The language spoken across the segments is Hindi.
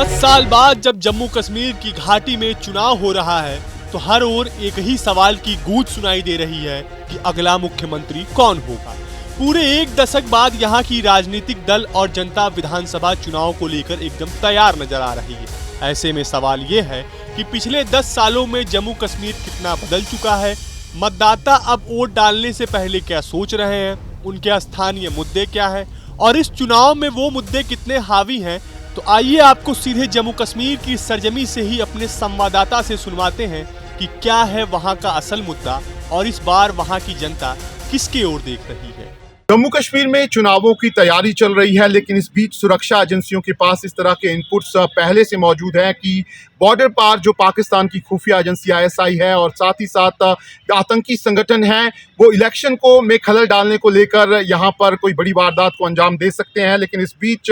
10 साल बाद जब जम्मू कश्मीर की घाटी में चुनाव हो रहा है तो हर ओर एक ही सवाल की गूंज सुनाई दे रही है कि अगला मुख्यमंत्री कौन होगा। पूरे एक दशक बाद यहाँ की राजनीतिक दल और जनता विधानसभा चुनाव को लेकर एकदम तैयार नजर आ रही है। ऐसे में सवाल ये है कि पिछले 10 सालों में जम्मू कश्मीर कितना बदल चुका है, मतदाता अब वोट डालने से पहले क्या सोच रहे हैं, उनके स्थानीय मुद्दे क्या है और इस चुनाव में वो मुद्दे कितने हावी हैं। तो आइए आपको सीधे जम्मू कश्मीर की सरजमी से ही अपने संवाददाता से सुनवाते हैं कि क्या है वहां का असल मुद्दा और इस बार वहां की जनता किसके ओर देख रही है। जम्मू कश्मीर में चुनावों की तैयारी चल रही है, लेकिन इस बीच सुरक्षा एजेंसियों के पास इस तरह के इनपुट्स पहले से मौजूद हैं कि बॉर्डर पार जो पाकिस्तान की खुफिया एजेंसी ISI है और साथ ही साथ आतंकी संगठन हैं, वो इलेक्शन को में खलल डालने को लेकर यहाँ पर कोई बड़ी वारदात को अंजाम दे सकते हैं। लेकिन इस बीच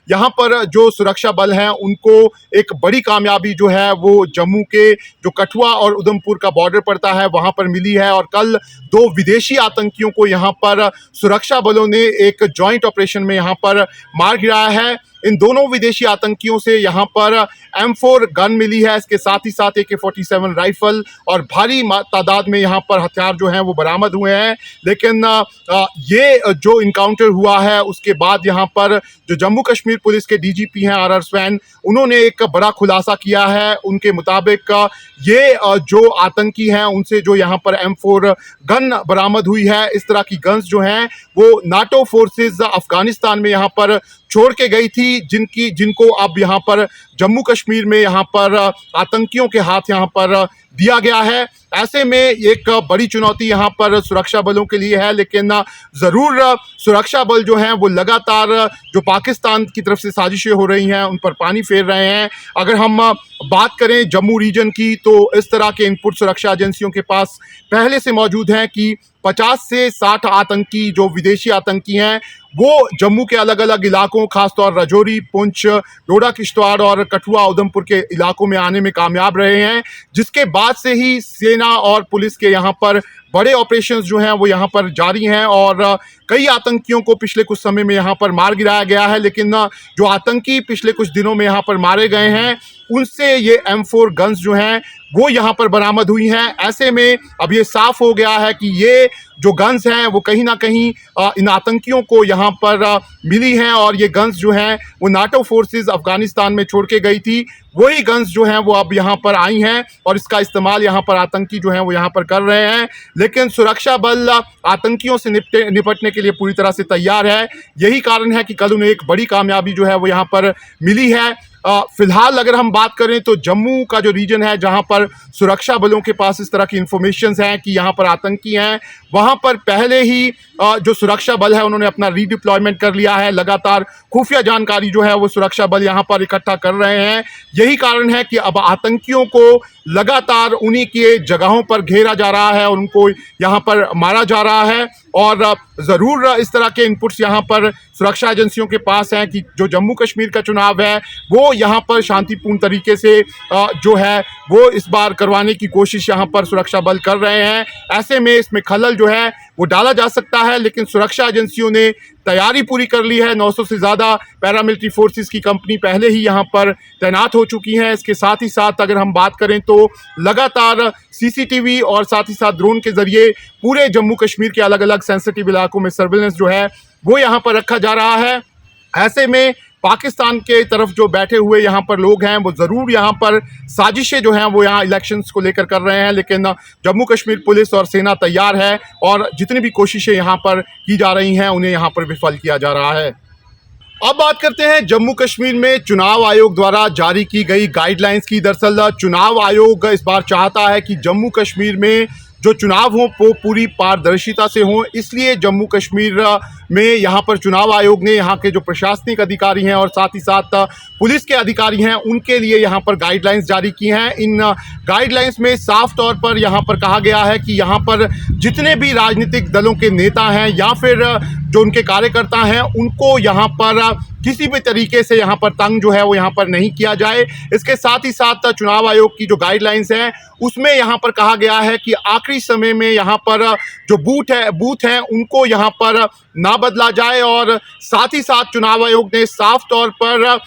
यहाँ पर जो सुरक्षा बल हैं उनको एक बड़ी कामयाबी जो है वो जम्मू के जो कठुआ और उधमपुर का बॉर्डर पड़ता है वहाँ पर मिली है और कल 2 विदेशी आतंकियों को यहाँ पर सुरक्षा बलों ने एक जॉइंट ऑपरेशन में यहाँ पर मार गिराया है। इन दोनों विदेशी आतंकियों से यहाँ पर M4 गन मिली है, इसके साथ ही साथ AK-47 राइफल और भारी तादाद में यहाँ पर हथियार जो हैं वो बरामद हुए हैं। लेकिन ये जो इनकाउंटर हुआ है उसके बाद यहाँ पर जो जम्मू कश्मीर पुलिस के DGP हैं RR स्वैन, उन्होंने एक बड़ा खुलासा किया है। उनके मुताबिक ये जो आतंकी हैं उनसे जो यहाँ पर M4 गन बरामद हुई है, इस तरह की गन्स जो हैं वो नाटो फोर्सेस अफगानिस्तान में यहाँ पर छोड़ के गई थी, जिनको अब यहाँ पर जम्मू कश्मीर में यहाँ पर आतंकियों के हाथ यहाँ पर दिया गया है। ऐसे में एक बड़ी चुनौती यहाँ पर सुरक्षा बलों के लिए है, लेकिन ज़रूर सुरक्षा बल जो हैं वो लगातार जो पाकिस्तान की तरफ से साजिशें हो रही हैं उन पर पानी फेर रहे हैं। अगर हम बात करें जम्मू रीजन की तो इस तरह के इनपुट सुरक्षा एजेंसियों के पास पहले से मौजूद हैं कि 50 से 60 आतंकी जो विदेशी आतंकी हैं वो जम्मू के अलग अलग इलाकों, खासतौर राजौरी, पुंछ, डोडा किश्तवाड़ और कठुआ उधमपुर के इलाकों में आने में कामयाब रहे हैं, जिसके बाद से ही सेना और पुलिस के यहाँ पर बड़े ऑपरेशंस जो हैं वो यहाँ पर जारी हैं और कई आतंकियों को पिछले कुछ समय में यहाँ पर मार गिराया गया है। लेकिन जो आतंकी पिछले कुछ दिनों में यहाँ पर मारे गए हैं उनसे ये M4 गन्स जो हैं वो यहाँ पर बरामद हुई हैं। ऐसे में अब ये साफ हो गया है कि ये जो गन्स हैं वो कहीं ना कहीं इन आतंकियों को यहाँ पर मिली हैं और ये गन्स जो हैं वो नाटो फोर्सेस अफगानिस्तान में छोड़ के गई थी, वही गन्स जो हैं वो अब यहाँ पर आई हैं और इसका इस्तेमाल यहाँ पर आतंकी जो हैं वो यहाँ पर कर रहे हैं। लेकिन सुरक्षा बल आतंकियों से निपटने के लिए पूरी तरह से तैयार है। यही कारण है कि कल उन्हें एक बड़ी कामयाबी जो है वो यहाँ पर मिली है। फिलहाल अगर हम बात करें तो जम्मू का जो रीजन है जहां पर सुरक्षा बलों के पास इस तरह की इंफॉर्मेशंस हैं कि यहां पर आतंकी हैं, वहां पर पहले ही जो सुरक्षा बल है उन्होंने अपना रीडिप्लॉयमेंट कर लिया है। लगातार खुफिया जानकारी जो है वो सुरक्षा बल यहां पर इकट्ठा कर रहे हैं। यही कारण है कि अब आतंकियों को लगातार उन्हीं के जगहों पर घेरा जा रहा है और उनको यहाँ पर मारा जा रहा है और ज़रूर इस तरह के इनपुट्स यहाँ पर सुरक्षा एजेंसियों के पास हैं कि जो जम्मू कश्मीर का चुनाव है वो यहाँ पर शांतिपूर्ण तरीके से जो है वो इस बार करवाने की कोशिश यहाँ पर सुरक्षा बल कर रहे हैं। ऐसे में इसमें खलल जो है वो डाला जा सकता है, लेकिन सुरक्षा एजेंसियों ने तैयारी पूरी कर ली है। 900 से ज़्यादा पैरामिलिट्री फोर्सेस की कंपनी पहले ही यहाँ पर तैनात हो चुकी हैं। इसके साथ ही साथ अगर हम बात करें तो लगातार CCTV और साथ ही साथ ड्रोन के ज़रिए पूरे जम्मू कश्मीर के अलग अलग सेंसिटिव इलाकों में सर्विलेंस जो है वो यहाँ पर रखा जा रहा है। ऐसे में पाकिस्तान के तरफ जो बैठे हुए यहाँ पर लोग हैं वो ज़रूर यहाँ पर साजिशें जो हैं वो यहाँ इलेक्शंस को लेकर कर रहे हैं, लेकिन जम्मू कश्मीर पुलिस और सेना तैयार है और जितनी भी कोशिशें यहाँ पर की जा रही हैं उन्हें यहाँ पर विफल किया जा रहा है। अब बात करते हैं जम्मू कश्मीर में चुनाव आयोग द्वारा जारी की गई गाइडलाइंस की। दरअसल चुनाव आयोग इस बार चाहता है कि जम्मू कश्मीर में जो चुनाव हों वो पूरी पारदर्शिता से हों, इसलिए जम्मू कश्मीर में यहाँ पर चुनाव आयोग ने यहाँ के जो प्रशासनिक अधिकारी हैं और साथ ही साथ पुलिस के अधिकारी हैं उनके लिए यहाँ पर गाइडलाइंस जारी की हैं। इन गाइडलाइंस में साफ तौर पर यहाँ पर कहा गया है कि यहाँ पर जितने भी राजनीतिक दलों के नेता हैं या फिर जो उनके कार्यकर्ता हैं उनको यहाँ पर किसी भी तरीके से यहाँ पर तंग जो है वो यहाँ पर नहीं किया जाए। इसके साथ ही साथ चुनाव आयोग की जो गाइडलाइंस हैं उसमें यहाँ पर कहा गया है कि आखिरी समय में यहाँ पर जो बूथ हैं उनको यहाँ पर ना बदला जाए, और साथ ही साथ चुनाव आयोग ने साफ तौर पर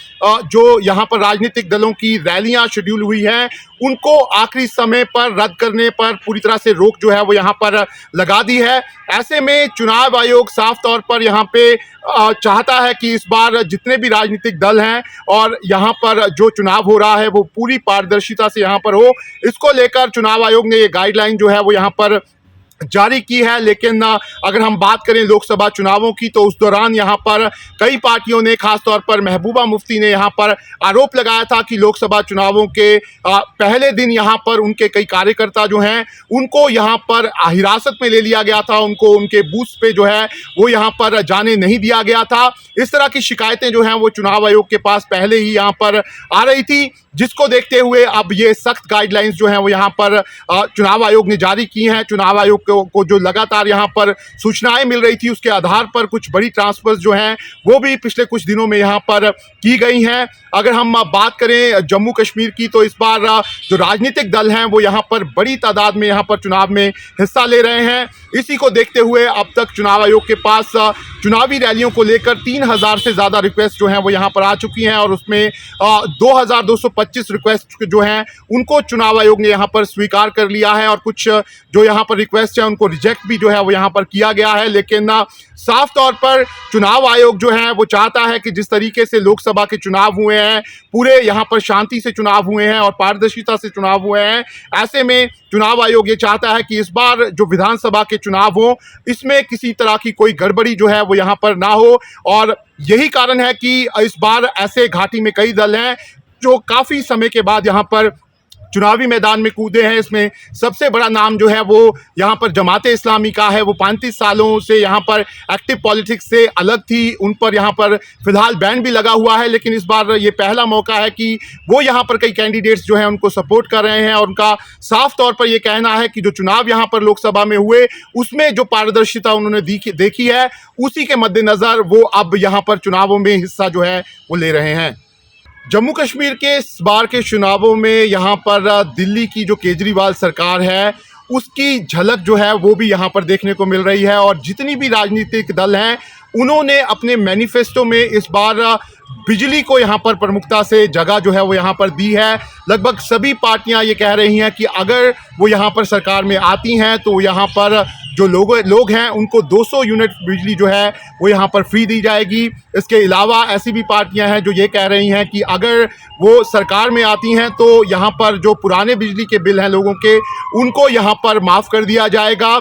जो यहाँ पर राजनीतिक दलों की रैलियां शेड्यूल हुई हैं उनको आखिरी समय पर रद्द करने पर पूरी तरह से रोक जो है वो यहाँ पर लगा दी है। ऐसे में चुनाव आयोग साफ तौर पर यहाँ पे चाहता है कि इस बार जितने भी राजनीतिक दल हैं और यहाँ पर जो चुनाव हो रहा है वो पूरी पारदर्शिता से यहाँ पर हो। इसको लेकर चुनाव आयोग ने ये गाइडलाइन जो है वो यहाँ पर जारी की है। लेकिन अगर हम बात करें लोकसभा चुनावों की तो उस दौरान यहाँ पर कई पार्टियों ने, खासतौर पर महबूबा मुफ्ती ने यहाँ पर आरोप लगाया था कि लोकसभा चुनावों के पहले दिन यहाँ पर उनके कई कार्यकर्ता जो हैं उनको यहाँ पर हिरासत में ले लिया गया था, उनको उनके बूथ पे जो है वो यहाँ पर जाने नहीं दिया गया था। इस तरह की शिकायतें जो हैं वो चुनाव आयोग के पास पहले ही यहाँ पर आ रही थी, जिसको देखते हुए अब ये सख्त गाइडलाइंस जो हैं वो यहाँ पर चुनाव आयोग ने जारी की हैं। चुनाव आयोग को जो लगातार यहाँ पर सूचनाएं मिल रही थी उसके आधार पर कुछ बड़ी ट्रांसफर्स जो हैं वो भी पिछले कुछ दिनों में यहाँ पर की गई हैं। अगर हम बात करें जम्मू कश्मीर की तो इस बार जो राजनीतिक दल हैं वो यहाँ पर बड़ी तादाद में यहाँ पर चुनाव में हिस्सा ले रहे हैं। इसी को देखते हुए अब तक चुनाव आयोग के पास चुनावी रैलियों को लेकर 3000 से ज़्यादा रिक्वेस्ट जो हैं वो यहाँ पर आ चुकी हैं, और उसमें 2225 रिक्वेस्ट जो हैं उनको चुनाव आयोग ने यहाँ पर स्वीकार कर लिया है, और कुछ जो यहाँ पर रिक्वेस्ट है उनको रिजेक्ट भी जो है वो यहाँ पर किया गया है। लेकिन साफ तौर पर चुनाव आयोग जो है वो चाहता है कि जिस तरीके से लोकसभा के चुनाव हुए हैं पूरे यहाँ पर शांति से चुनाव हुए हैं और पारदर्शिता से चुनाव हुए हैं, ऐसे में चुनाव आयोग ये चाहता है कि इस बार जो विधानसभा के चुनाव हो इसमें किसी तरह की कोई गड़बड़ी जो है वो यहाँ पर ना हो। और यही कारण है कि इस बार ऐसे घाटी में कई दल हैं जो काफ़ी समय के बाद यहाँ पर चुनावी मैदान में कूदे हैं। इसमें सबसे बड़ा नाम जो है वो यहाँ पर जमाते इस्लामी का है। वो 35 सालों से यहाँ पर एक्टिव पॉलिटिक्स से अलग थी, उन पर यहाँ पर फिलहाल बैन भी लगा हुआ है, लेकिन इस बार ये पहला मौका है कि वो यहाँ पर कई कैंडिडेट्स जो हैं उनको सपोर्ट कर रहे हैं, और उनका साफ तौर पर ये कहना है कि जो चुनाव यहाँ पर लोकसभा में हुए उसमें जो पारदर्शिता उन्होंने देखी है उसी के मद्देनज़र वो अब यहाँ पर चुनावों में हिस्सा जो है वो ले रहे हैं। जम्मू कश्मीर के इस बार के चुनावों में यहाँ पर दिल्ली की जो केजरीवाल सरकार है उसकी झलक जो है वो भी यहाँ पर देखने को मिल रही है, और जितनी भी राजनीतिक दल हैं उन्होंने अपने मैनिफेस्टो में इस बार बिजली को यहाँ पर प्रमुखता से जगह जो है वो यहाँ पर दी है। लगभग सभी पार्टियां ये कह रही हैं कि अगर वो यहाँ पर सरकार में आती हैं तो यहाँ पर जो लोग हैं उनको 200 यूनिट बिजली जो है वो यहाँ पर फ्री दी जाएगी। इसके अलावा ऐसी भी पार्टियां हैं जो ये कह रही हैं कि अगर वो सरकार में आती हैं तो यहाँ पर जो पुराने बिजली के बिल हैं लोगों के उनको यहाँ पर माफ़ कर दिया जाएगा।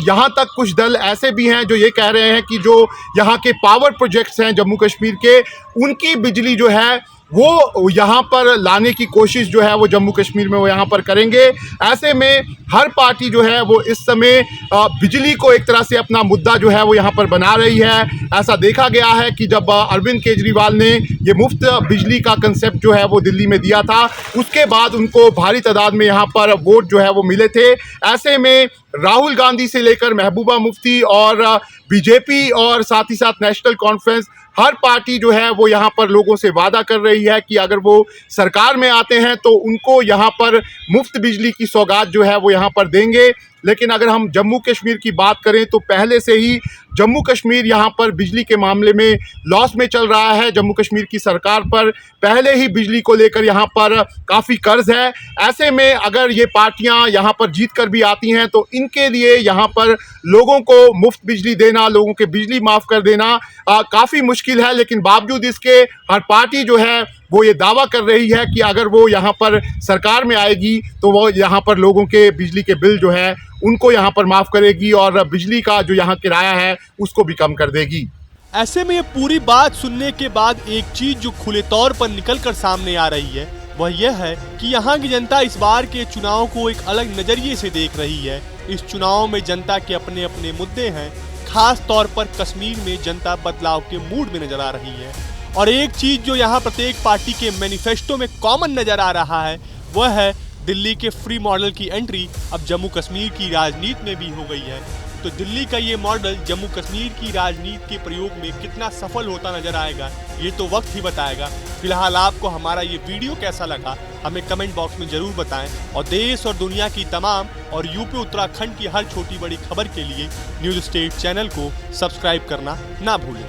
यहाँ तक कुछ दल ऐसे भी हैं जो ये कह रहे हैं कि जो यहाँ के पावर प्रोजेक्ट्स हैं जम्मू कश्मीर के उनकी बिजली जो है वो यहाँ पर लाने की कोशिश जो है वो जम्मू कश्मीर में वो यहाँ पर करेंगे। ऐसे में हर पार्टी जो है वो इस समय बिजली को एक तरह से अपना मुद्दा जो है वो यहाँ पर बना रही है। ऐसा देखा गया है कि जब अरविंद केजरीवाल ने ये मुफ्त बिजली का कंसेप्ट जो है वो दिल्ली में दिया था उसके बाद उनको भारी तादाद में यहाँ पर वोट जो है वो मिले थे। ऐसे में राहुल गांधी से लेकर महबूबा मुफ्ती और बीजेपी और साथ ही साथ नेशनल कॉन्फ्रेंस हर पार्टी जो है वो यहाँ पर लोगों से वादा कर रही है कि अगर वो सरकार में आते हैं तो उनको यहाँ पर मुफ्त बिजली की सौगात जो है वो यहाँ पर देंगे। लेकिन अगर हम जम्मू कश्मीर की बात करें तो पहले से ही जम्मू कश्मीर यहाँ पर बिजली के मामले में लॉस में चल रहा है। जम्मू कश्मीर की सरकार पर पहले ही बिजली को लेकर यहाँ पर काफ़ी कर्ज है। ऐसे में अगर ये पार्टियाँ यहाँ पर जीत कर भी आती हैं तो इनके लिए यहाँ पर लोगों को मुफ्त बिजली देना, लोगों के बिजली माफ़ कर देना काफ़ी मुश्किल है। लेकिन बावजूद इसके हर पार्टी जो है वो ये दावा कर रही है कि अगर वो यहाँ पर सरकार में आएगी तो वो यहाँ पर लोगों के बिजली के बिल जो है उनको यहाँ पर माफ़ करेगी और बिजली का जो यहाँ किराया है उसको भी कम कर देगी। ऐसे में ये पूरी बात सुनने के बाद एक चीज जो खुले तौर पर निकल कर सामने आ रही है वह यह है कि यहाँ की जनता इस बार के चुनाव को एक अलग नजरिए से देख रही है। इस चुनाव में जनता के अपने अपने मुद्दे हैं। खास तौर पर कश्मीर में जनता बदलाव के मूड में नजर आ रही है। और एक चीज जो यहाँ प्रत्येक पार्टी के मैनिफेस्टो में कॉमन नजर आ रहा है वह है दिल्ली के फ्री मॉडल की एंट्री अब जम्मू कश्मीर की राजनीति में भी हो गई है। तो दिल्ली का ये मॉडल जम्मू कश्मीर की राजनीति के प्रयोग में कितना सफल होता नजर आएगा, ये तो वक्त ही बताएगा। फिलहाल आपको हमारा ये वीडियो कैसा लगा हमें कमेंट बॉक्स में जरूर बताएं और देश और दुनिया की तमाम और यूपी उत्तराखंड की हर छोटी बड़ी खबर के लिए न्यूज स्टेट चैनल को सब्सक्राइब करना ना भूलें।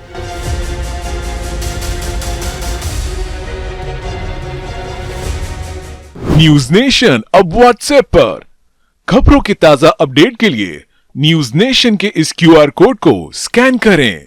न्यूज नेशन अब व्हाट्सएप पर खबरों के ताजा अपडेट के लिए न्यूज नेशन के इस क्यूआर कोड को स्कैन करें।